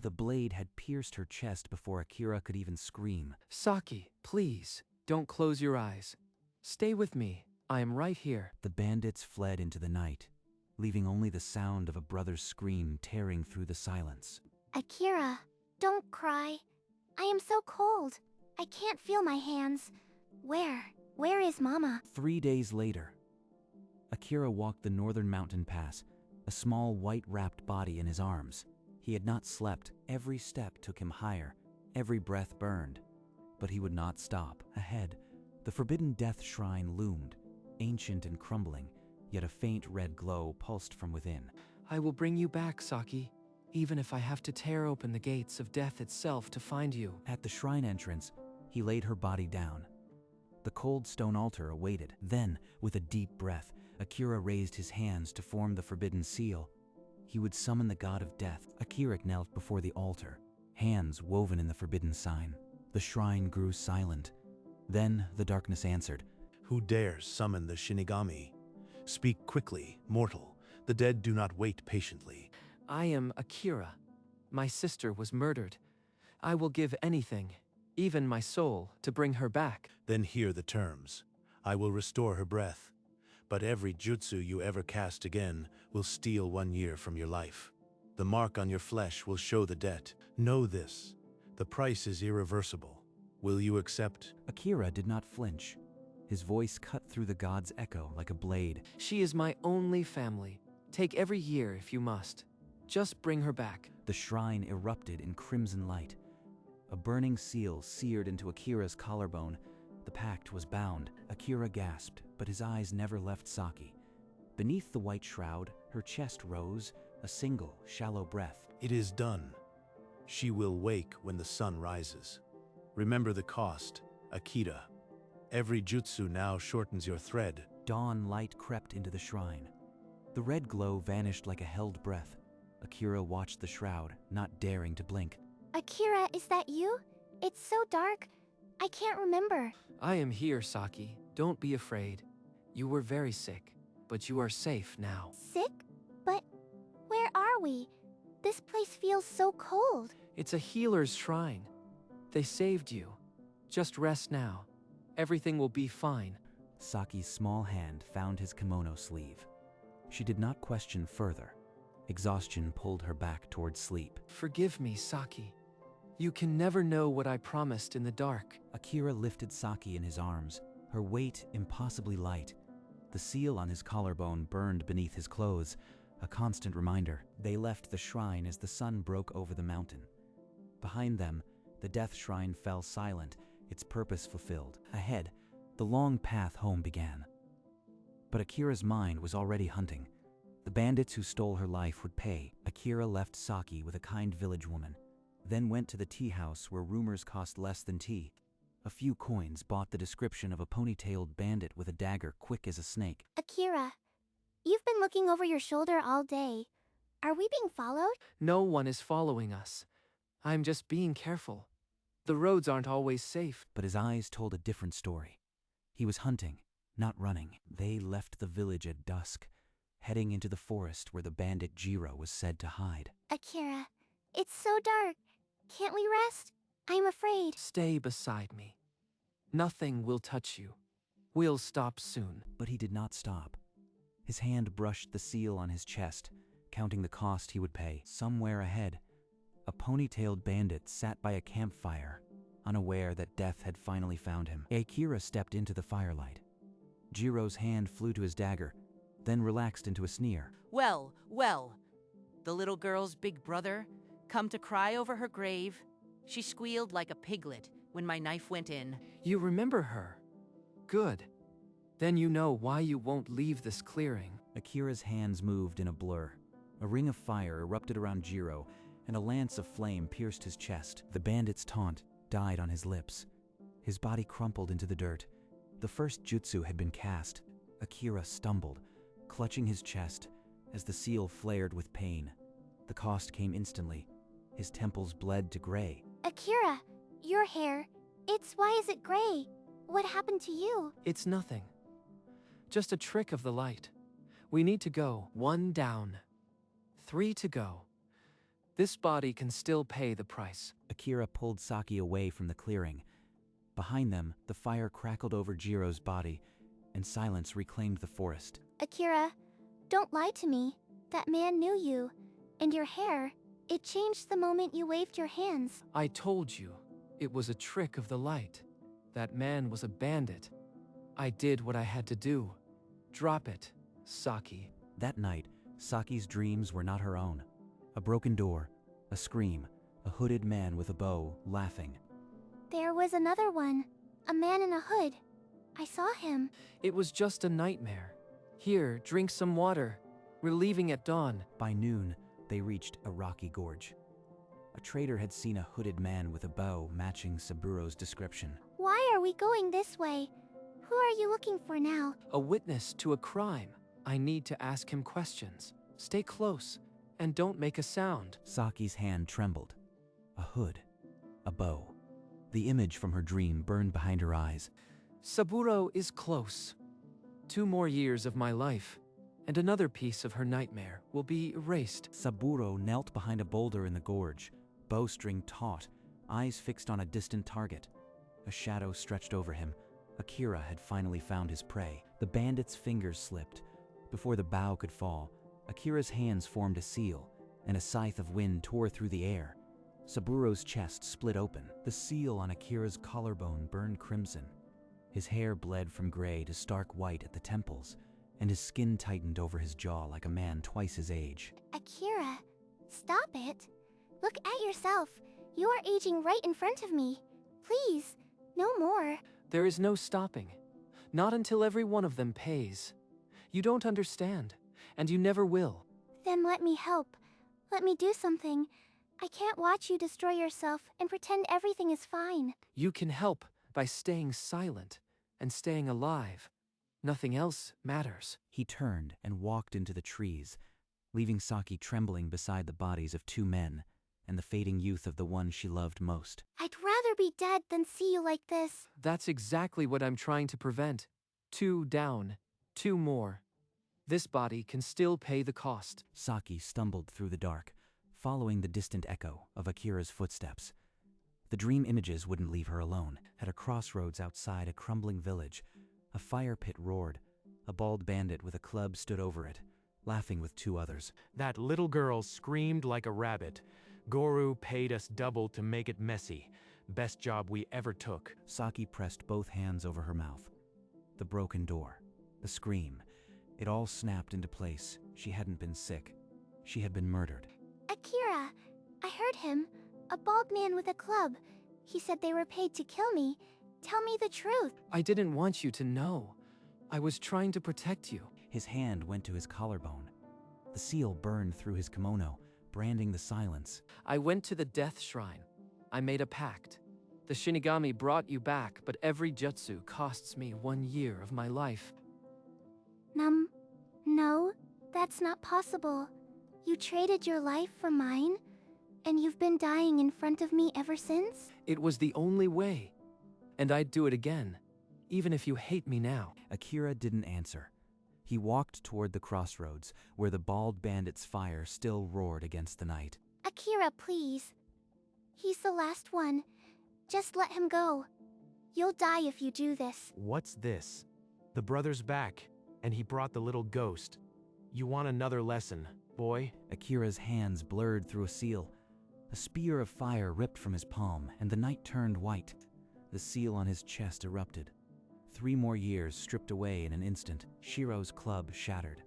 The blade had pierced her chest before Akira could even scream. Saki, please, don't close your eyes. Stay with me. I am right here. The bandits fled into the night, leaving only the sound of a brother's scream tearing through the silence. Akira, don't cry. I am so cold. I can't feel my hands. Where is Mama? 3 days later, Akira walked the northern mountain pass, a small white-wrapped body in his arms. He had not slept. Every step took him higher. Every breath burned. But he would not stop. Ahead, the forbidden death shrine loomed, ancient and crumbling, yet a faint red glow pulsed from within. I will bring you back, Saki, even if I have to tear open the gates of death itself to find you. At the shrine entrance, he laid her body down. The cold stone altar awaited. Then, with a deep breath, Akira raised his hands to form the forbidden seal. He would summon the god of death. Akira knelt before the altar, hands woven in the forbidden sign. The shrine grew silent. Then the darkness answered. Who dares summon the Shinigami? Speak quickly, mortal. The dead do not wait patiently. I am Akira. My sister was murdered. I will give anything, even my soul, to bring her back. Then hear the terms. I will restore her breath, but every jutsu you ever cast again will steal 1 year from your life. The mark on your flesh will show the debt. Know this. The price is irreversible. Will you accept? Akira did not flinch. His voice cut through the god's echo like a blade. She is my only family. Take every year if you must. Just bring her back. The shrine erupted in crimson light. A burning seal seared into Akira's collarbone. The pact was bound. Akira gasped, but his eyes never left Saki. Beneath the white shroud, her chest rose, a single, shallow breath. It is done. She will wake when the sun rises. Remember the cost, Akira. Every jutsu now shortens your thread. Dawn light crept into the shrine. The red glow vanished like a held breath. Akira watched the shroud, not daring to blink. Akira, is that you? It's so dark. I can't remember. I am here, Saki. Don't be afraid. You were very sick, but you are safe now. Sick? But where are we? This place feels so cold. It's a healer's shrine. They saved you. Just rest now. Everything will be fine. Saki's small hand found his kimono sleeve. She did not question further. Exhaustion pulled her back towards sleep. Forgive me, Saki. You can never know what I promised in the dark. Akira lifted Saki in his arms, her weight impossibly light. The seal on his collarbone burned beneath his clothes, a constant reminder. They left the shrine as the sun broke over the mountain. Behind them, the death shrine fell silent, its purpose fulfilled. Ahead, the long path home began. But Akira's mind was already hunting. The bandits who stole her life would pay. Akira left Saki with a kind village woman, then went to the tea house where rumors cost less than tea. A few coins bought the description of a ponytailed bandit with a dagger quick as a snake. Akira, you've been looking over your shoulder all day. Are we being followed? No one is following us. I'm just being careful. The roads aren't always safe. But his eyes told a different story. He was hunting, not running. They left the village at dusk, heading into the forest where the bandit Jiro was said to hide. Akira, it's so dark. Can't we rest? I'm afraid. Stay beside me. Nothing will touch you. We'll stop soon. But he did not stop. His hand brushed the seal on his chest, counting the cost he would pay. Somewhere ahead, a ponytailed bandit sat by a campfire, unaware that death had finally found him. Akira stepped into the firelight. Jiro's hand flew to his dagger, then relaxed into a sneer. Well, the little girl's big brother, come to cry over her grave. She squealed like a piglet when my knife went in. You remember her? Good. Then you know why you won't leave this clearing. Akira's hands moved in a blur. A ring of fire erupted around Jiro, and a lance of flame pierced his chest. The bandit's taunt died on his lips. His body crumpled into the dirt. The first jutsu had been cast. Akira stumbled, clutching his chest as the seal flared with pain. The cost came instantly. His temples bled to gray. Akira, your hair, why is it gray? What happened to you? It's nothing. Just a trick of the light. We need to go. 1 down. 3 to go. This body can still pay the price. Akira pulled Saki away from the clearing. Behind them, the fire crackled over Jiro's body, and silence reclaimed the forest. Akira, don't lie to me. That man knew you. And your hair, it changed the moment you waved your hands. I told you, it was a trick of the light. That man was a bandit. I did what I had to do. Drop it, Saki. That night, Saki's dreams were not her own. A broken door, a scream, a hooded man with a bow, laughing. There was another one. A man in a hood. I saw him. It was just a nightmare. Here, drink some water. We're leaving at dawn. By noon, they reached a rocky gorge. A trader had seen a hooded man with a bow matching Saburo's description. Why are we going this way? Who are you looking for now? A witness to a crime. I need to ask him questions. Stay close, and don't make a sound. Saki's hand trembled. A hood. A bow. The image from her dream burned behind her eyes. Saburo is close. 2 more years of my life, and another piece of her nightmare will be erased. Saburo knelt behind a boulder in the gorge, bowstring taut, eyes fixed on a distant target. A shadow stretched over him. Akira had finally found his prey. The bandit's fingers slipped. Before the bow could fall, Akira's hands formed a seal, and a scythe of wind tore through the air. Saburo's chest split open. The seal on Akira's collarbone burned crimson. His hair bled from gray to stark white at the temples, and his skin tightened over his jaw like a man twice his age. Akira, stop it. Look at yourself. You are aging right in front of me. Please, no more. There is no stopping. Not until every one of them pays. You don't understand, and you never will. Then let me help. Let me do something. I can't watch you destroy yourself and pretend everything is fine. You can help by staying silent and staying alive. Nothing else matters. He turned and walked into the trees, leaving Saki trembling beside the bodies of 2 men and the fading youth of the one she loved most. I'd rather be dead than see you like this. That's exactly what I'm trying to prevent. 2 down, 2 more. This body can still pay the cost. Saki stumbled through the dark, following the distant echo of Akira's footsteps. The dream images wouldn't leave her alone. At a crossroads outside a crumbling village, a fire pit roared. A bald bandit with a club stood over it, laughing with 2 others. That little girl screamed like a rabbit. Goru paid us double to make it messy. Best job we ever took. Saki pressed both hands over her mouth. The broken door, the scream, it all snapped into place. She hadn't been sick. She had been murdered. Akira, I heard him. A bald man with a club. He said they were paid to kill me. Tell me the truth. I didn't want you to know. I was trying to protect you. His hand went to his collarbone. The seal burned through his kimono, branding the silence. I went to the death shrine. I made a pact. The Shinigami brought you back, but every jutsu costs me 1 year of my life. No, that's not possible. You traded your life for mine? And you've been dying in front of me ever since? It was the only way. And I'd do it again, even if you hate me now. Akira didn't answer. He walked toward the crossroads, where the bald bandit's fire still roared against the night. Akira, please. He's the last one. Just let him go. You'll die if you do this. What's this? The brother's back, and he brought the little ghost. You want another lesson, boy? Akira's hands blurred through a seal. A spear of fire ripped from his palm, and the night turned white. The seal on his chest erupted. 3 more years stripped away in an instant. Shiro's club shattered.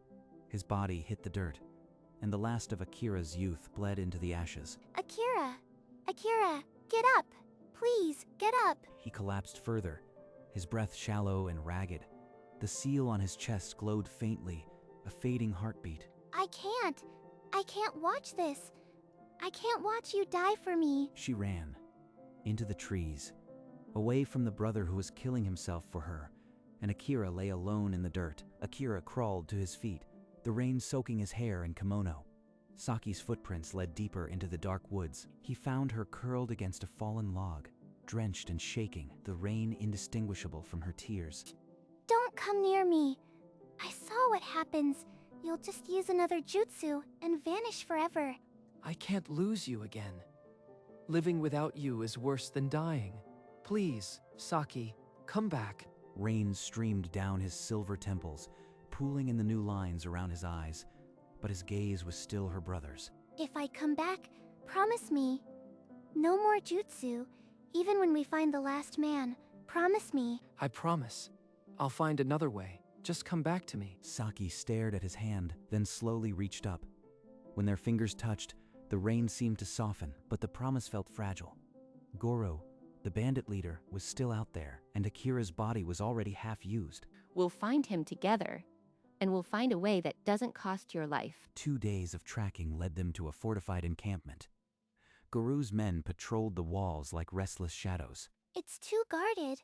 His body hit the dirt, and the last of Akira's youth bled into the ashes. Akira, get up. Please, get up. He collapsed further, his breath shallow and ragged. The seal on his chest glowed faintly, a fading heartbeat. I can't watch this. I can't watch you die for me. She ran into the trees, away from the brother who was killing himself for her, and Akira lay alone in the dirt. Akira crawled to his feet, the rain soaking his hair and kimono. Saki's footprints led deeper into the dark woods. He found her curled against a fallen log, drenched and shaking, the rain indistinguishable from her tears. Don't come near me. I saw what happens. You'll just use another jutsu and vanish forever. I can't lose you again. Living without you is worse than dying. Please, Saki, come back. Rain streamed down his silver temples, pooling in the new lines around his eyes, but his gaze was still her brother's. If I come back, promise me. No more jutsu, even when we find the last man. Promise me. I promise. I'll find another way. Just come back to me. Saki stared at his hand, then slowly reached up. When their fingers touched, the rain seemed to soften, but the promise felt fragile. Goro, the bandit leader, was still out there, and Akira's body was already half used. We'll find him together, and we'll find a way that doesn't cost your life. 2 days of tracking led them to a fortified encampment. Goro's men patrolled the walls like restless shadows. It's too guarded.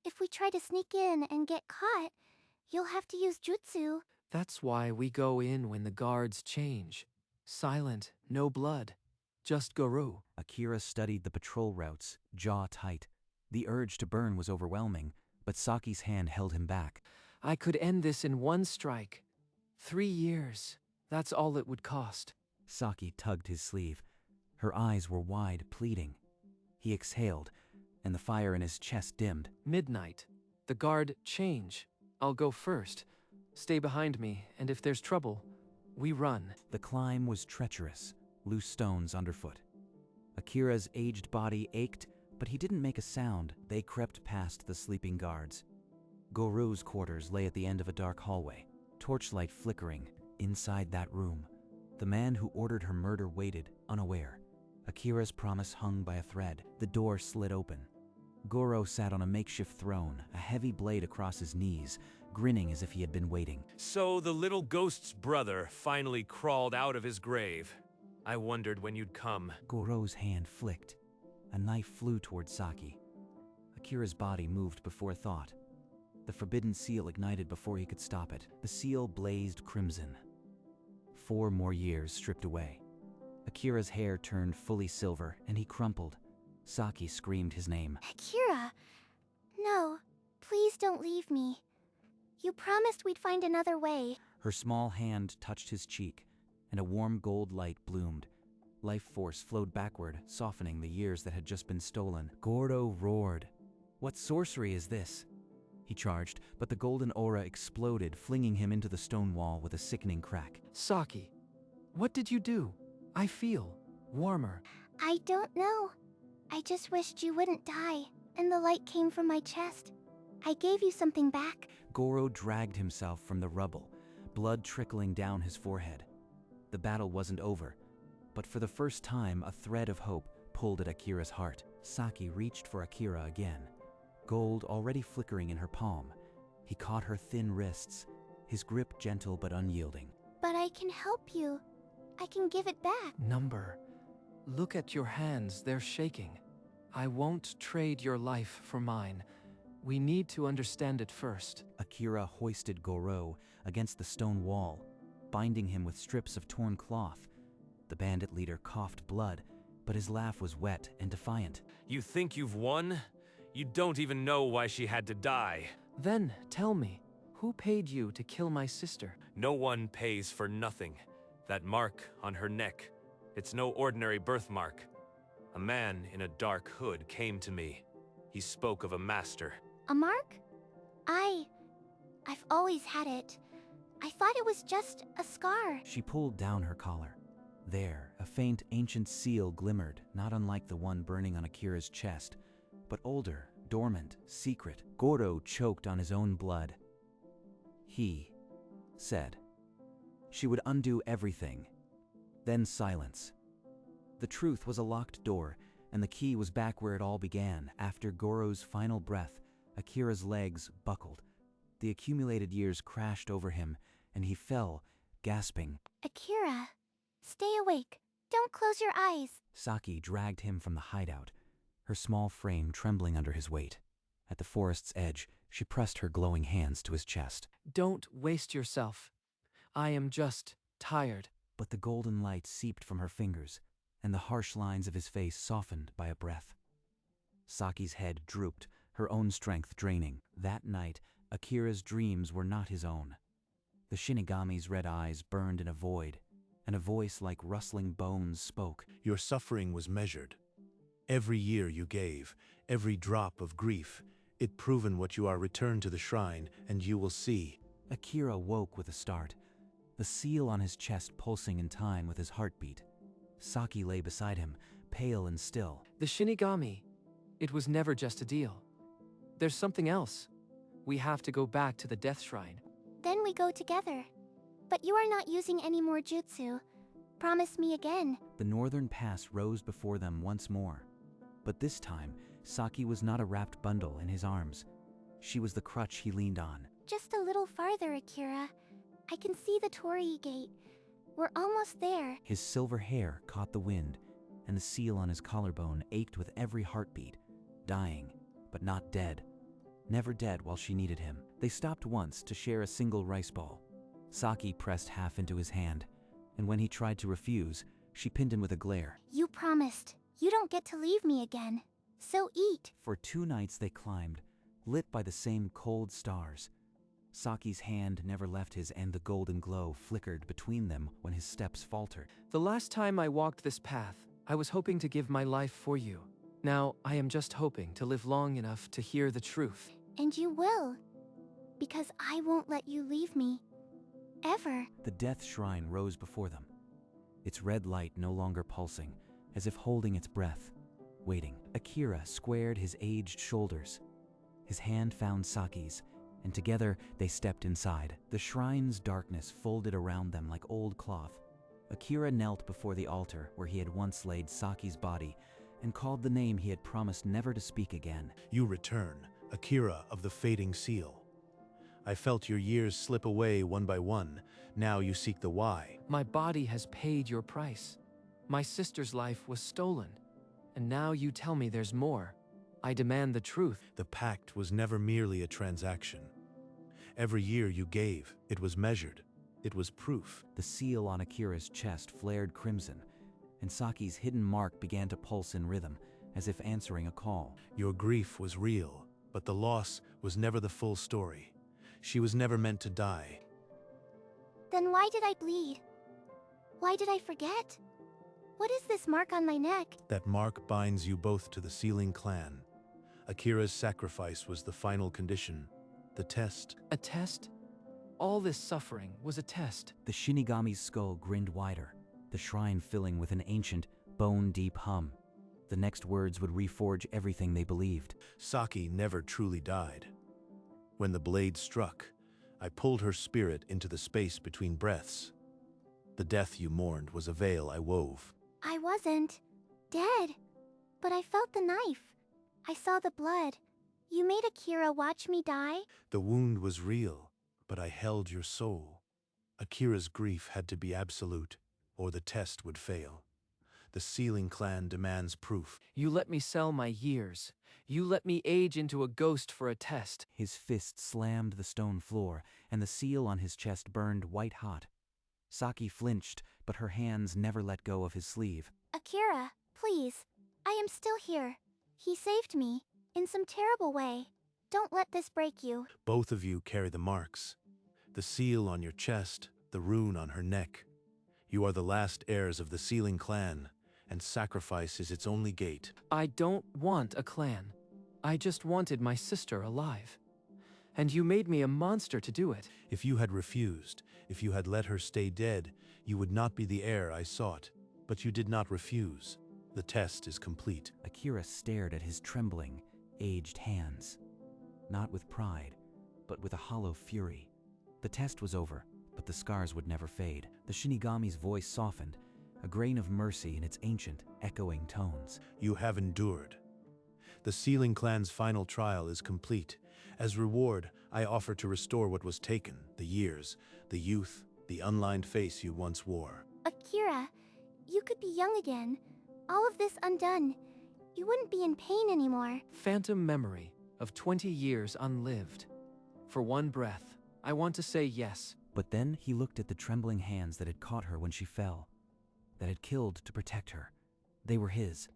If we try to sneak in and get caught, you'll have to use jutsu. That's why we go in when the guards change. Silent, no blood. Just Guru. Akira studied the patrol routes, jaw tight. The urge to burn was overwhelming, but Saki's hand held him back. I could end this in one strike. 3 years. That's all it would cost. Saki tugged his sleeve. Her eyes were wide, pleading. He exhaled, and the fire in his chest dimmed. Midnight. The guard change. I'll go first. Stay behind me, and if there's trouble, we run. The climb was treacherous, loose stones underfoot. Akira's aged body ached, but he didn't make a sound. They crept past the sleeping guards. Goru's quarters lay at the end of a dark hallway, torchlight flickering. Inside that room, the man who ordered her murder waited, unaware. Akira's promise hung by a thread. The door slid open. Goro sat on a makeshift throne, a heavy blade across his knees, grinning as if he had been waiting. So the little ghost's brother finally crawled out of his grave. I wondered when you'd come. Goro's hand flicked. A knife flew toward Saki. Akira's body moved before thought. The forbidden seal ignited before he could stop it. The seal blazed crimson. 4 more years stripped away. Akira's hair turned fully silver, and he crumpled. Saki screamed his name. Akira! No, please don't leave me. You promised we'd find another way. Her small hand touched his cheek, and a warm gold light bloomed. Life force flowed backward, softening the years that had just been stolen. Goro roared. What sorcery is this? He charged, but the golden aura exploded, flinging him into the stone wall with a sickening crack. Saki, what did you do? I feel warmer. I don't know. I just wished you wouldn't die, and the light came from my chest. I gave you something back. Goro dragged himself from the rubble, blood trickling down his forehead. The battle wasn't over, but for the first time, a thread of hope pulled at Akira's heart. Saki reached for Akira again, gold already flickering in her palm. He caught her thin wrists, his grip gentle but unyielding. But I can help you. I can give it back. Number. Look at your hands, they're shaking. I won't trade your life for mine. We need to understand it first. Akira hoisted Goro against the stone wall, binding him with strips of torn cloth. The bandit leader coughed blood, but his laugh was wet and defiant. You think you've won? You don't even know why she had to die. Then, tell me, who paid you to kill my sister? No one pays for nothing. That mark on her neck, it's no ordinary birthmark. A man in a dark hood came to me. He spoke of a master. A mark? I've always had it. I thought it was just a scar. She pulled down her collar. There, a faint ancient seal glimmered, not unlike the one burning on Akira's chest, but older, dormant, secret. Goro choked on his own blood. He said she would undo everything. Then silence. The truth was a locked door, and the key was back where it all began. After Goro's final breath, Akira's legs buckled. The accumulated years crashed over him, and he fell, gasping. Akira, stay awake. Don't close your eyes. Saki dragged him from the hideout, her small frame trembling under his weight. At the forest's edge, she pressed her glowing hands to his chest. Don't waste yourself. I am just tired. But the golden light seeped from her fingers, and the harsh lines of his face softened by a breath. Saki's head drooped, her own strength draining. That night, Akira's dreams were not his own. The Shinigami's red eyes burned in a void. and a voice like rustling bones spoke. Your suffering was measured. Every year you gave, every drop of grief, it proven what you are. Return to the shrine, and you will see. Akira woke with a start, the seal on his chest pulsing in time with his heartbeat. Saki lay beside him, pale and still. The Shinigami. It was never just a deal. There's something else. We have to go back to the Death Shrine. Then we go together. But you are not using any more jutsu. Promise me again. The northern pass rose before them once more. But this time, Saki was not a wrapped bundle in his arms. She was the crutch he leaned on. Just a little farther, Akira. I can see the Torii gate. We're almost there. His silver hair caught the wind, and the seal on his collarbone ached with every heartbeat. Dying, but not dead. Never dead while she needed him. They stopped once to share a single rice ball. Saki pressed half into his hand, and when he tried to refuse, she pinned him with a glare. You promised. You don't get to leave me again. So eat. For 2 nights they climbed, lit by the same cold stars. Saki's hand never left his, and the golden glow flickered between them when his steps faltered. The last time I walked this path, I was hoping to give my life for you. Now, I am just hoping to live long enough to hear the truth. And you will. Because I won't let you leave me. Ever. The death shrine rose before them, its red light no longer pulsing, as if holding its breath, waiting. Akira squared his aged shoulders. His hand found Saki's, and together they stepped inside. The shrine's darkness folded around them like old cloth. Akira knelt before the altar where he had once laid Saki's body and called the name he had promised never to speak again. You return, Akira of the fading seal. I felt your years slip away one by one. Now you seek the why. My body has paid your price. My sister's life was stolen. And now you tell me there's more. I demand the truth. The pact was never merely a transaction. Every year you gave, it was measured. It was proof. The seal on Akira's chest flared crimson, and Saki's hidden mark began to pulse in rhythm, as if answering a call. Your grief was real, but the loss was never the full story. She was never meant to die. Then why did I bleed? Why did I forget? What is this mark on my neck? That mark binds you both to the Sealing clan. Akira's sacrifice was the final condition. The test. A test? All this suffering was a test. The Shinigami's skull grinned wider, the shrine filling with an ancient, bone-deep hum. The next words would reforge everything they believed. Saki never truly died. When the blade struck, I pulled her spirit into the space between breaths. The death you mourned was a veil I wove. I wasn't dead, but I felt the knife. I saw the blood. You made Akira watch me die? The wound was real, but I held your soul. Akira's grief had to be absolute, or the test would fail. The Sealing clan demands proof. You let me sell my years. You let me age into a ghost for a test. His fist slammed the stone floor, and the seal on his chest burned white hot. Saki flinched, but her hands never let go of his sleeve. Akira, please. I am still here. He saved me, in some terrible way. Don't let this break you. Both of you carry the marks. The seal on your chest, the rune on her neck. You are the last heirs of the Sealing clan, and sacrifice is its only gate. I don't want a clan. I just wanted my sister alive. And you made me a monster to do it. If you had refused, if you had let her stay dead, you would not be the heir I sought. But you did not refuse. The test is complete. Akira stared at his trembling, aged hands. Not with pride, but with a hollow fury. The test was over, but the scars would never fade. The Shinigami's voice softened, a grain of mercy in its ancient, echoing tones. You have endured. The Sealing clan's final trial is complete. As reward, I offer to restore what was taken, the years, the youth, the unlined face you once wore. Akira, you could be young again. All of this undone. You wouldn't be in pain anymore. Phantom memory of 20 years unlived. For one breath, I want to say yes. But then he looked at the trembling hands that had caught her when she fell, that had killed to protect her. They were his.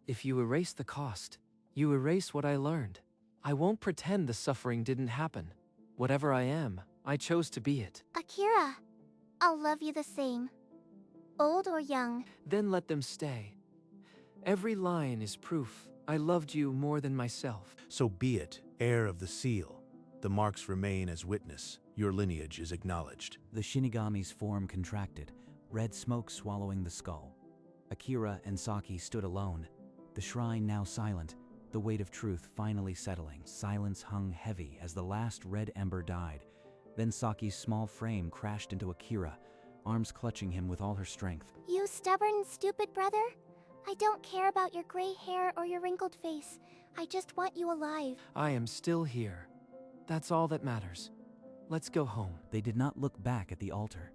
If you erase the cost, you erase what I learned. I won't pretend the suffering didn't happen. Whatever I am, I chose to be it. Akira, I'll love you the same. Old or young. Then let them stay. Every line is proof I loved you more than myself. So be it, heir of the seal. The marks remain as witness. Your lineage is acknowledged. The Shinigami's form contracted, red smoke swallowing the skull. Akira and Saki stood alone, the shrine now silent, the weight of truth finally settling. Silence hung heavy as the last red ember died. Then Saki's small frame crashed into Akira, arms clutching him with all her strength. You stubborn, stupid brother? I don't care about your gray hair or your wrinkled face. I just want you alive. I am still here. That's all that matters. Let's go home. They did not look back at the altar.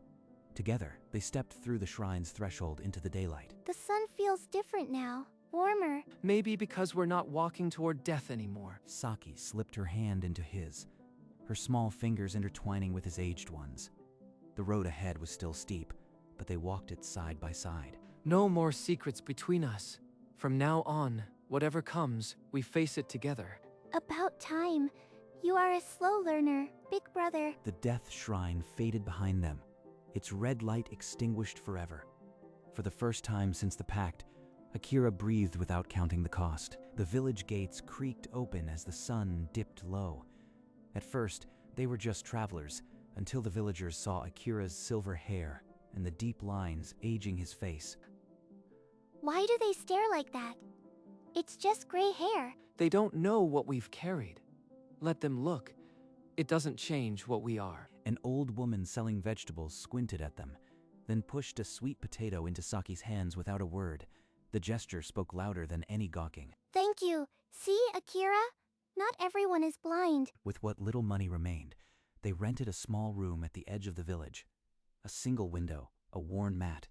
Together, they stepped through the shrine's threshold into the daylight. The sun feels different now. Warmer. Maybe because we're not walking toward death anymore. Saki slipped her hand into his, her small fingers intertwining with his aged ones. The road ahead was still steep, but they walked it side by side. No more secrets between us. From now on, whatever comes, we face it together. About time. You are a slow learner, big brother. The death shrine faded behind them, its red light extinguished forever. For the first time since the Pact, Akira breathed without counting the cost. The village gates creaked open as the sun dipped low. At first, they were just travelers, until the villagers saw Akira's silver hair and the deep lines aging his face. Why do they stare like that? It's just gray hair. They don't know what we've carried. Let them look. It doesn't change what we are. An old woman selling vegetables squinted at them, then pushed a sweet potato into Saki's hands without a word. The gesture spoke louder than any gawking. Thank you. See, Akira? Not everyone is blind. With what little money remained, they rented a small room at the edge of the village. A single window, a worn mat,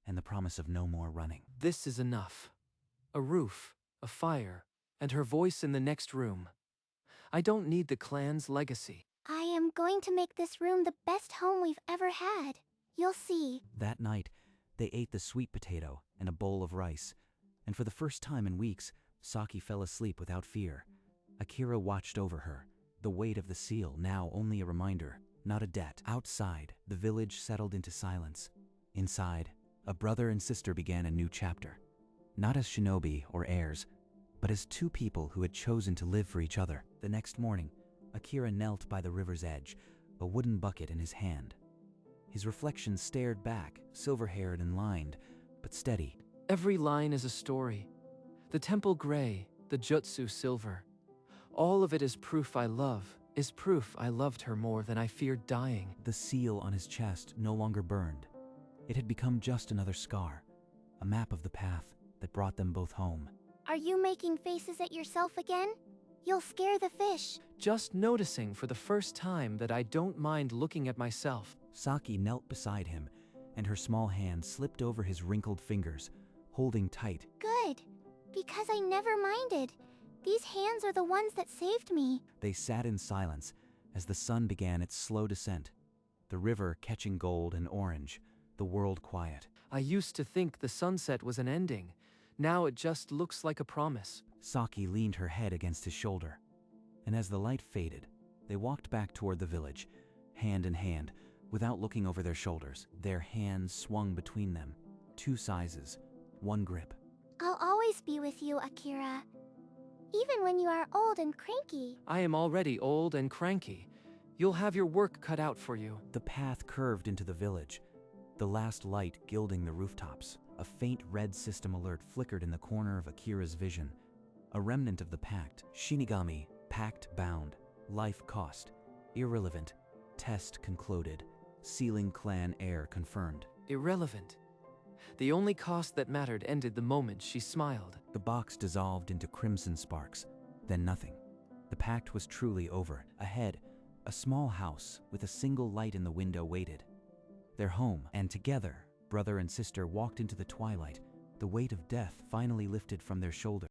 and the promise of no more running. This is enough. A roof, a fire, and her voice in the next room. I don't need the clan's legacy. I am going to make this room the best home we've ever had. You'll see. That night, they ate the sweet potato and a bowl of rice, and for the first time in weeks, Saki fell asleep without fear. Akira watched over her, the weight of the seal now only a reminder, not a debt. Outside, the village settled into silence. Inside, a brother and sister began a new chapter. Not as shinobi or heirs, but as two people who had chosen to live for each other. The next morning, Akira knelt by the river's edge, a wooden bucket in his hand. His reflection stared back, silver-haired and lined, but steady. Every line is a story. The temple gray, the jutsu silver. All of it is proof I loved her more than I feared dying. The seal on his chest no longer burned. It had become just another scar, a map of the path that brought them both home. Are you making faces at yourself again? You'll scare the fish. Just noticing for the first time that I don't mind looking at myself. Saki knelt beside him, and her small hand slipped over his wrinkled fingers, holding tight. Good, because I never minded. These hands are the ones that saved me. They sat in silence as the sun began its slow descent, the river catching gold and orange, the world quiet. I used to think the sunset was an ending. Now it just looks like a promise. Saki leaned her head against his shoulder, and as the light faded, they walked back toward the village, hand in hand, without looking over their shoulders. Their hands swung between them, two sizes, one grip. I'll always be with you, Akira. Even when you are old and cranky. I am already old and cranky. You'll have your work cut out for you. The path curved into the village, the last light gilding the rooftops. A faint red system alert flickered in the corner of Akira's vision. A remnant of the Pact. Shinigami, Pact bound. Life cost. Irrelevant. Test concluded. Sealing clan heir confirmed. Irrelevant. The only cost that mattered ended the moment she smiled. The box dissolved into crimson sparks, then nothing. The Pact was truly over. Ahead, a small house with a single light in the window waited. Their home, and together, brother and sister walked into the twilight, the weight of death finally lifted from their shoulders.